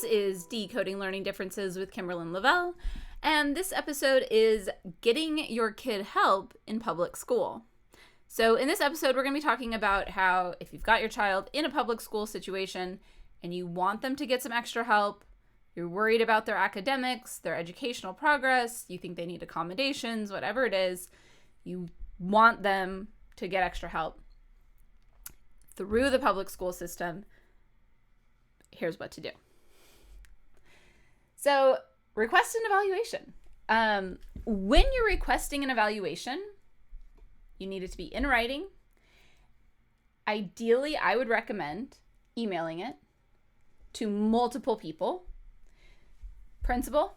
This is Decoding Learning Differences with Kimberlyn Lavelle, and this episode is Getting Your Kid Help in Public School. So in this episode, we're going to be talking about how if you've got your child in a public school situation and you want them to get some extra help, you're worried about their academics, their educational progress, you think they need accommodations, whatever it is, you want them to get extra help through the public school system, here's what to do. So, request an evaluation. When you're requesting an evaluation, you need it to be in writing. Ideally, I would recommend emailing it to multiple people. Principal,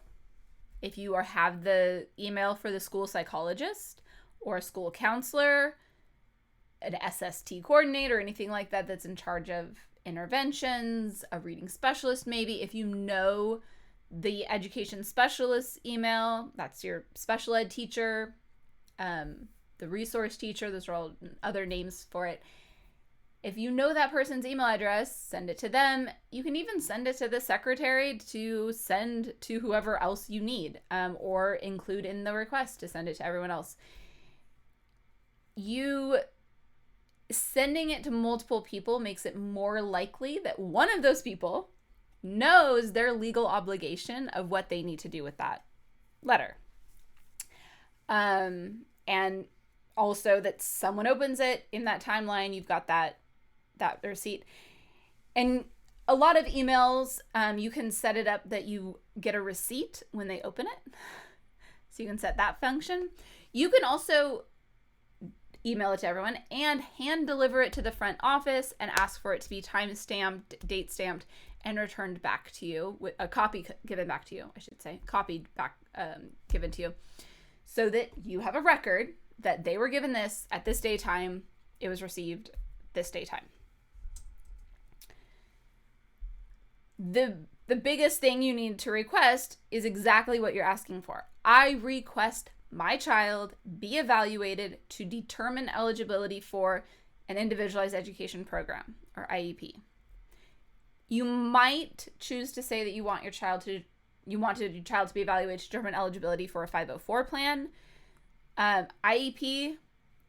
if you have the email for the school psychologist or a school counselor, an SST coordinator, anything like that that's in charge of interventions, a reading specialist maybe. If you know the education specialist email, that's your special ed teacher, the resource teacher, those are all other names for it. If you know that person's email address, send it to them. You can even send it to the secretary to send to whoever else you need, or include in the request to send it to everyone else. You sending it to multiple people makes it more likely that one of those people knows their legal obligation of what they need to do with that letter. And also that someone opens it in that timeline, you've got that receipt. And a lot of emails, you can set it up that you get a receipt when they open it. So you can set that function. You can also email it to everyone and hand deliver it to the front office and ask for it to be time stamped, date stamped, and returned back to you, with a copy given back to you, I should say, copied back, given to you, so that you have a record that they were given this at this day time, it was received this day time. The biggest thing you need to request is exactly what you're asking for. I request my child be evaluated to determine eligibility for an individualized education program, or IEP. You might choose to say that you want your child to be evaluated to determine eligibility for a 504 plan. IEP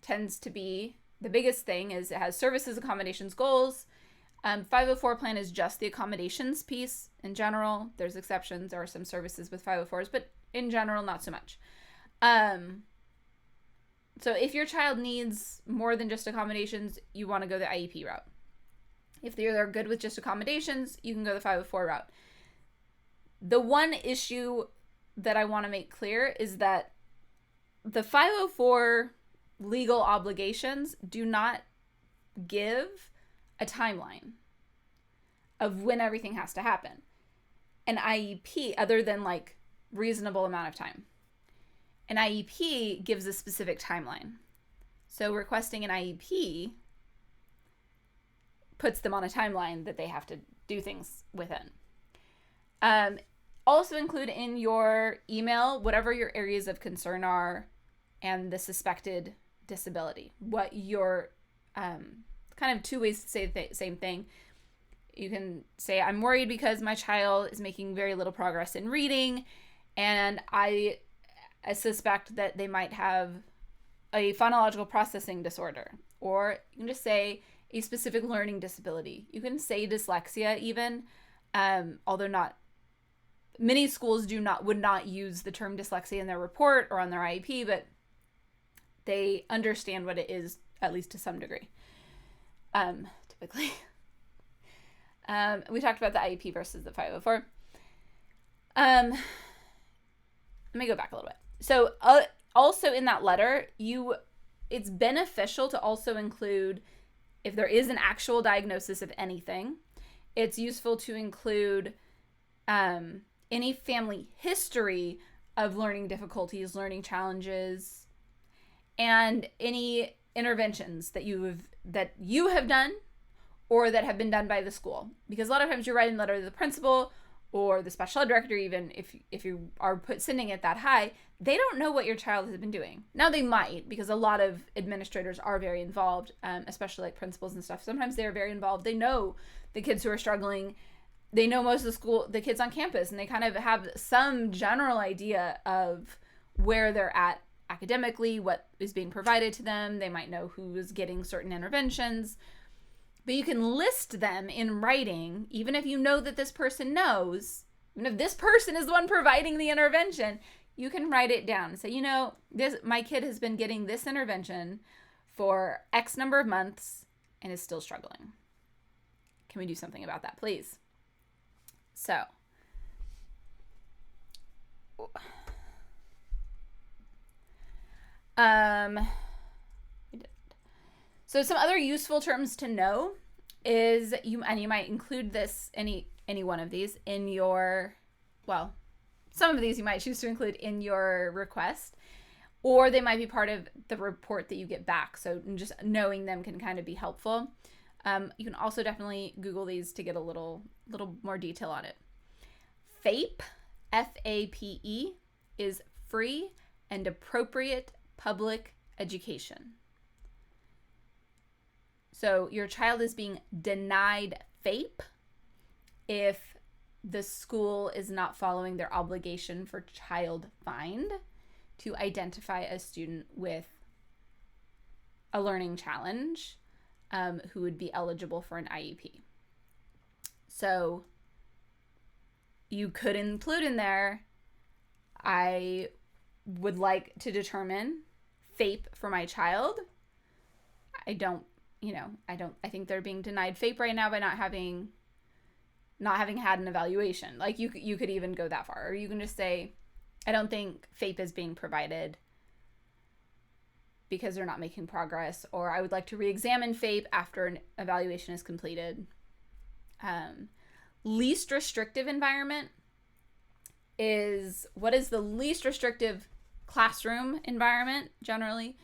tends to be, the biggest thing is it has services, accommodations, goals. 504 plan is just the accommodations piece in general. There's exceptions. There are some services with 504s, but in general, not so much. So if your child needs more than just accommodations, you want to go the IEP route. If they're good with just accommodations, you can go the 504 route. The one issue that I want to make clear is that the 504 legal obligations do not give a timeline of when everything has to happen. An IEP, other than like reasonable amount of time. An IEP gives a specific timeline. So requesting an IEP puts them on a timeline that they have to do things within. Also include in your email whatever your areas of concern are and the suspected disability. What your, kind of two ways to say the same thing. You can say, I'm worried because my child is making very little progress in reading, and I suspect that they might have a phonological processing disorder. Or you can just say a specific learning disability. You can say dyslexia even, although many schools would not use the term dyslexia in their report or on their IEP, but they understand what it is, at least to some degree, typically. We talked about the IEP versus the 504. Let me go back a little bit. So also in that letter, it's beneficial to also include, if there is an actual diagnosis of anything, it's useful to include any family history of learning difficulties, learning challenges, and any interventions that you have done or that have been done by the school. Because a lot of times you're writing a letter to the principal or the special ed director, even if you are sending it that high, they don't know what your child has been doing. Now they might, because a lot of administrators are very involved, especially like principals and stuff. Sometimes they're very involved. They know the kids who are struggling, they know most of the kids on campus, and they kind of have some general idea of where they're at academically, what is being provided to them. They might know who is getting certain interventions. But you can list them in writing, even if you know that this person knows, even if this person is the one providing the intervention, you can write it down and say, my kid has been getting this intervention for X number of months and is still struggling. Can we do something about that, please? So, some other useful terms to know is you might include this, any one of these in your, some of these you might choose to include in your request, or they might be part of the report that you get back. So just knowing them can kind of be helpful. You can also definitely Google these to get a little more detail on it. FAPE, F-A-P-E, is free and appropriate public education. So your child is being denied FAPE if the school is not following their obligation for child find to identify a student with a learning challenge who would be eligible for an IEP. So you could include in there, I would like to determine FAPE for my child. I think they're being denied FAPE right now by not having had an evaluation. Like you could even go that far, or you can just say, I don't think FAPE is being provided because they're not making progress, or I would like to re-examine FAPE after an evaluation is completed. Least restrictive environment is, what is the least restrictive classroom environment generally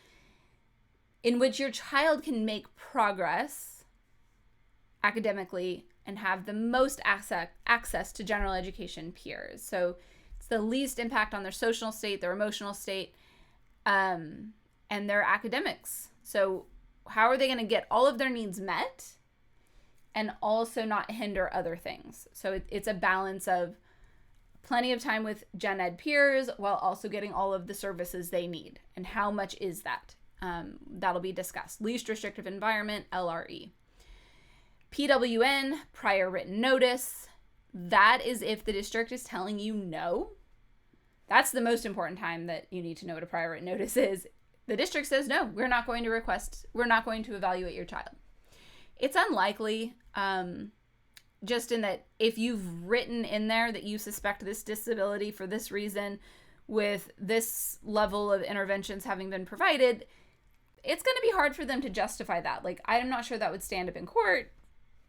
in which your child can make progress academically and have the most access to general education peers. So it's the least impact on their social state, their emotional state, and their academics. So how are they going to get all of their needs met and also not hinder other things? So it's a balance of plenty of time with gen ed peers while also getting all of the services they need. And how much is that? That'll be discussed. Least restrictive environment, LRE. PWN, prior written notice. That is if the district is telling you no. That's the most important time that you need to know what a prior written notice is. The district says, no, we're not going to evaluate your child. It's unlikely, just in that if you've written in there that you suspect this disability for this reason with this level of interventions having been provided, it's going to be hard for them to justify that. Like, I'm not sure that would stand up in court.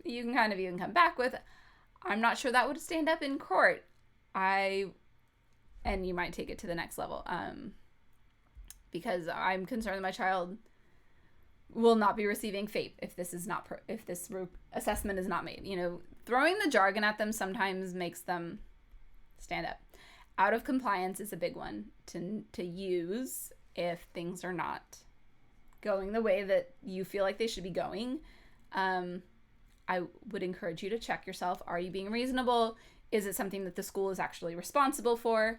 You can kind of even come back with, I'm not sure that would stand up in court. And you might take it to the next level. Because I'm concerned that my child will not be receiving FAPE if this assessment is not made. Throwing the jargon at them sometimes makes them stand up. Out of compliance is a big one to use if things are not going the way that you feel like they should be going. I would encourage you to check yourself. Are you being reasonable? Is it something that the school is actually responsible for?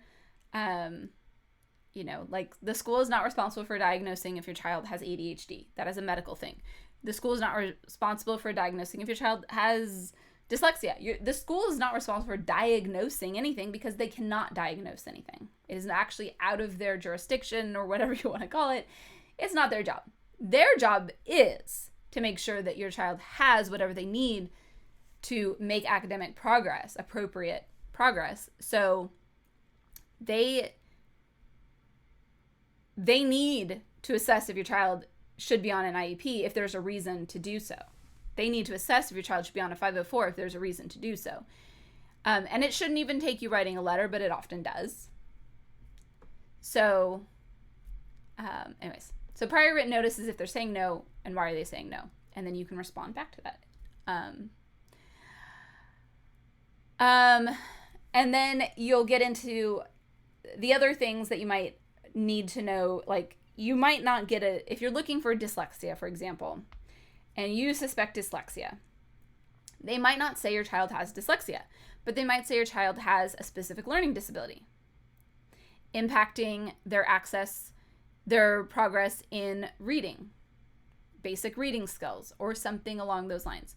Like the school is not responsible for diagnosing if your child has ADHD. That is a medical thing. The school is not responsible for diagnosing if your child has dyslexia. The school is not responsible for diagnosing anything because they cannot diagnose anything. It is actually out of their jurisdiction, or whatever you want to call it. It's not their job. Their job is to make sure that your child has whatever they need to make academic progress, appropriate progress. So they need to assess if your child should be on an IEP if there's a reason to do so. They need to assess if your child should be on a 504 if there's a reason to do so. And it shouldn't even take you writing a letter, but it often does. So, so prior written notice is if they're saying no, and why are they saying no? And then you can respond back to that. And then you'll get into the other things that you might need to know. Like, you might not get if you're looking for dyslexia, for example, and you suspect dyslexia, They might not say your child has dyslexia, but they might say your child has a specific learning disability impacting their access, their progress in reading, basic reading skills, or something along those lines.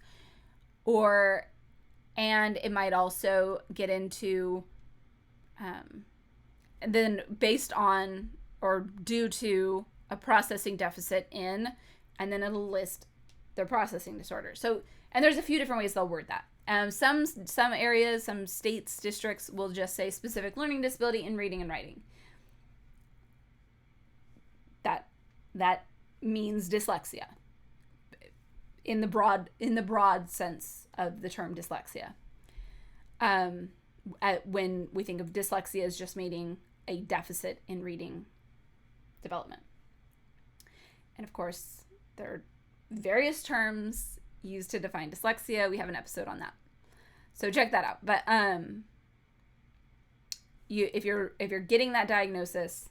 And it might also get into, then based on or due to a processing deficit in, and then it'll list their processing disorder. So, and there's a few different ways they'll word that. Some areas, some states, districts will just say specific learning disability in reading and writing. That means dyslexia in the broad sense of the term dyslexia. When we think of dyslexia as just meaning a deficit in reading development. And of course, there are various terms used to define dyslexia. We have an episode on that, so check that out. But if you're getting that diagnosis,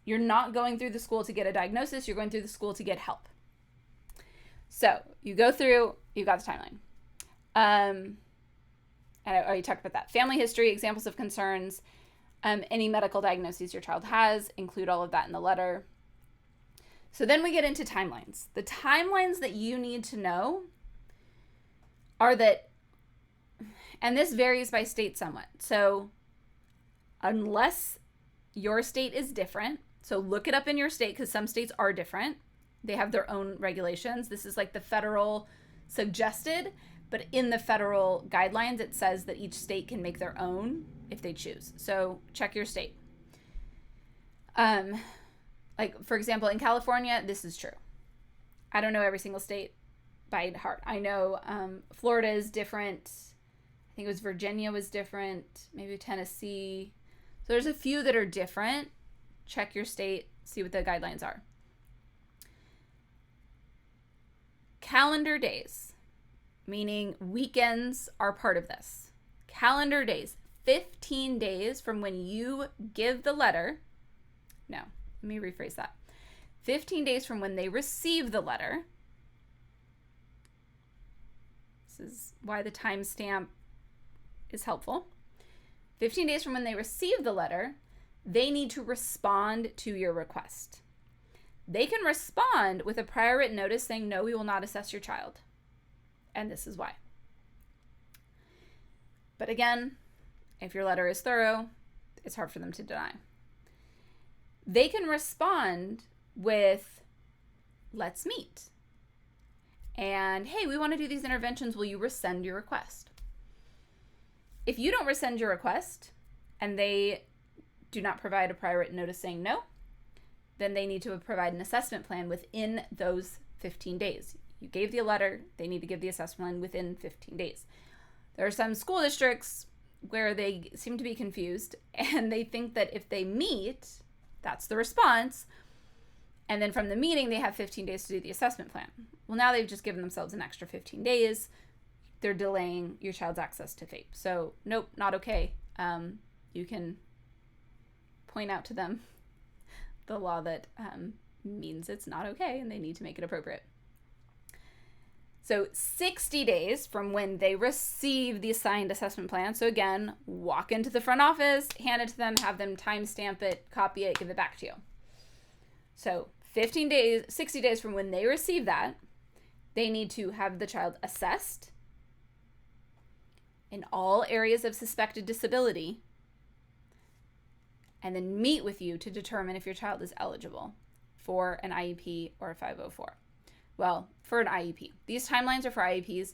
you're not going through the school to get a diagnosis. You're going through the school to get help. So you go through. You've got the timeline. And I already talked about that. Family history, examples of concerns, any medical diagnoses your child has, include all of that in the letter. So then we get into timelines. The timelines that you need to know are that, and this varies by state somewhat. So unless your state is different, so look it up in your state because some states are different. They have their own regulations. This is like the federal suggested, but in the federal guidelines, it says that each state can make their own if they choose. So check your state. Like, for example, in California, this is true. I don't know every single state by heart. I know Florida is different. I think it was Virginia was different. Maybe Tennessee. So there's a few that are different. Check your state, see what the guidelines are. Calendar days, meaning weekends are part of this. Calendar days, 15 days from when you give the letter. No, let me rephrase that. 15 days from when they receive the letter. This is why the timestamp is helpful. 15 days from when they receive the letter, they need to respond to your request. They can respond with a prior written notice saying, no, we will not assess your child. And this is why. But again, if your letter is thorough, it's hard for them to deny. They can respond with, let's meet. And, hey, we want to do these interventions. Will you rescind your request? If you don't rescind your request and they do not provide a prior written notice saying no, then they need to provide an assessment plan within those 15 days. You gave the letter, they need to give the assessment plan within 15 days. There are some school districts where they seem to be confused and they think that if they meet, that's the response. And then from the meeting, they have 15 days to do the assessment plan. Well, now they've just given themselves an extra 15 days. They're delaying your child's access to FAPE. So, nope, not okay. You can point out to them the law that means it's not okay and they need to make it appropriate. So 60 days from when they receive the assigned assessment plan. So again, walk into the front office, hand it to them, have them timestamp it, copy it, give it back to you. So 15 days, 60 days from when they receive that, they need to have the child assessed in all areas of suspected disability and then meet with you to determine if your child is eligible for an IEP or a 504. Well, for an IEP. These timelines are for IEPs,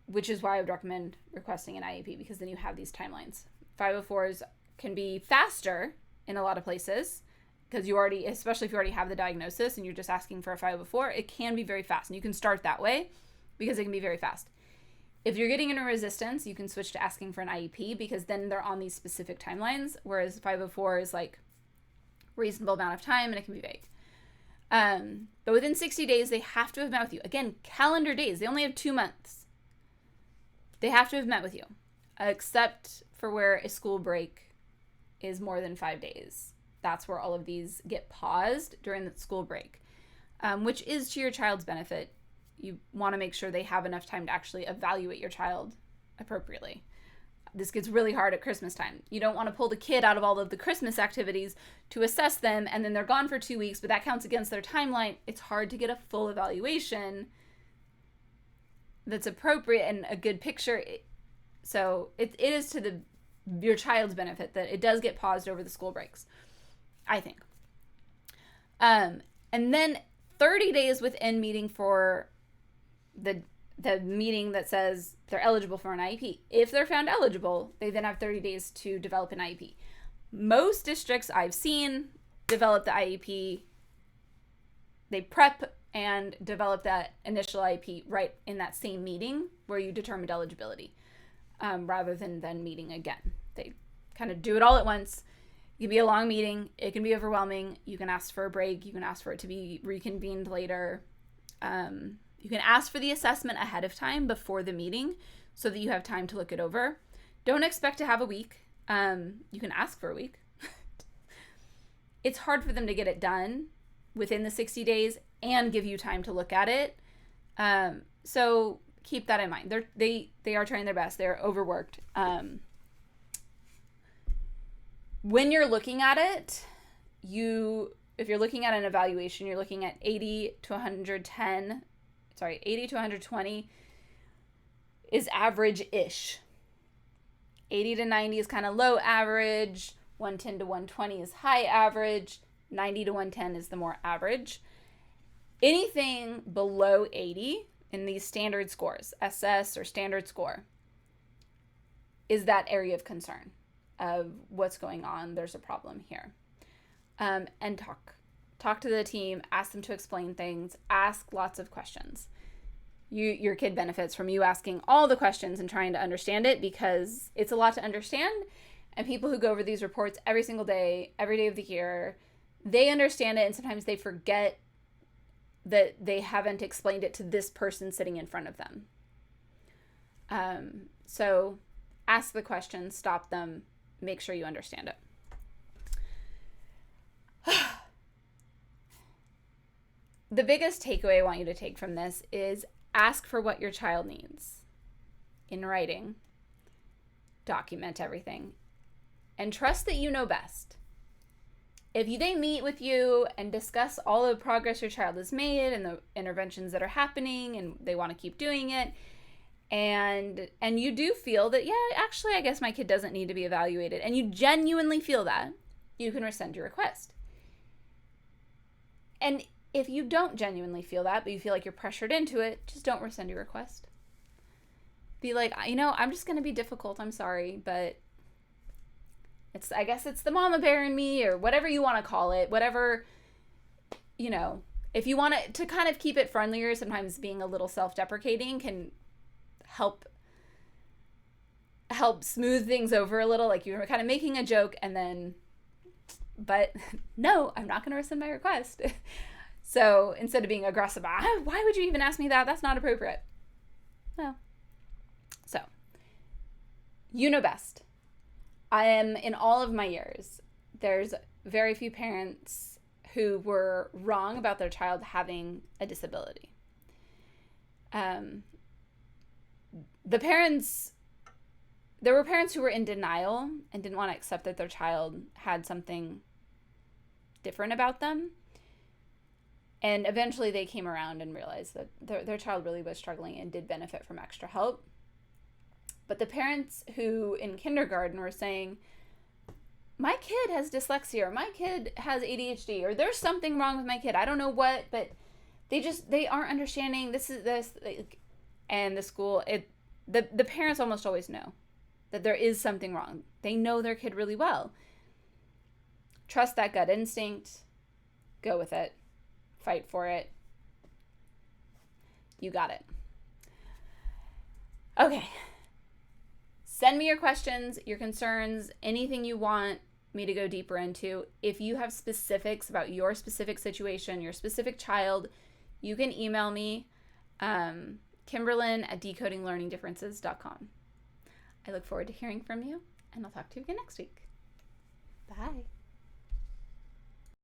which is why I would recommend requesting an IEP because then you have these timelines. 504s can be faster in a lot of places because you already, especially if you already have the diagnosis and you're just asking for a 504, it can be very fast. And you can start that way because it can be very fast. If you're getting into resistance, you can switch to asking for an IEP because then they're on these specific timelines, whereas 504 is like reasonable amount of time and it can be vague. But within 60 days, they have to have met with you. Again, calendar days. They only have 2 months. They have to have met with you, except for where a school break is more than 5 days. That's where all of these get paused during the school break, which is to your child's benefit. You want to make sure they have enough time to actually evaluate your child appropriately. This gets really hard at Christmas time. You don't want to pull the kid out of all of the Christmas activities to assess them, and then they're gone for 2 weeks, but that counts against their timeline. It's hard to get a full evaluation that's appropriate and a good picture. So it is to your child's benefit that it does get paused over the school breaks, I think. And then 30 days within meeting for the meeting that says they're eligible for an IEP. If they're found eligible, they then have 30 days to develop an IEP. Most districts I've seen develop the IEP. They prep and develop that initial IEP right in that same meeting where you determined eligibility, rather than meeting again. They kind of do it all at once. It can be a long meeting. It can be overwhelming. You can ask for a break. You can ask for it to be reconvened later. You can ask for the assessment ahead of time before the meeting so that you have time to look it over. Don't expect to have a week. You can ask for a week. It's hard for them to get it done within the 60 days and give you time to look at it. So keep that in mind. They are trying their best. They're overworked. When you're looking at it, if you're looking at an evaluation, you're looking at 80 to 120 is average-ish. 80 to 90 is kind of low average. 110 to 120 is high average. 90 to 110 is the more average. Anything below 80 in these standard scores, SS or standard score, is that area of concern of what's going on. There's a problem here. And talk to the team, ask them to explain things, ask lots of questions. Your kid benefits from you asking all the questions and trying to understand it, because it's a lot to understand. And people who go over these reports every single day, every day of the year, they understand it, and sometimes they forget that they haven't explained it to this person sitting in front of them. So ask the questions, stop them, make sure you understand it. The biggest takeaway I want you to take from this is ask for what your child needs in writing, document everything, and trust that you know best. If they meet with you and discuss all the progress your child has made and the interventions that are happening and they want to keep doing it, and you do feel that, yeah, actually, I guess my kid doesn't need to be evaluated, and you genuinely feel that, you can rescind your request. And if you don't genuinely feel that, but you feel like you're pressured into it, just don't rescind your request. Be like, I'm just going to be difficult. I'm sorry, but I guess it's the mama bear in me, or whatever you want to call it. Whatever, if you want to kind of keep it friendlier, sometimes being a little self-deprecating can help smooth things over a little. Like you're kind of making a joke but no, I'm not going to rescind my request. So instead of being aggressive, why would you even ask me that? That's not appropriate. Well, so you know best. I am, in all of my years, there's very few parents who were wrong about their child having a disability. There were parents who were in denial and didn't want to accept that their child had something different about them. And eventually they came around and realized that their child really was struggling and did benefit from extra help. But the parents who in kindergarten were saying, my kid has dyslexia, or my kid has ADHD, or there's something wrong with my kid, I don't know what, but they aren't understanding this. And the school, the parents almost always know that there is something wrong. They know their kid really well. Trust that gut instinct. Go with it. Fight for it. You got it. Okay. Send me your questions, your concerns, anything you want me to go deeper into. If you have specifics about your specific situation, your specific child, you can email me, Kimberlyn@decodinglearningdifferences.com. I look forward to hearing from you, and I'll talk to you again next week. Bye.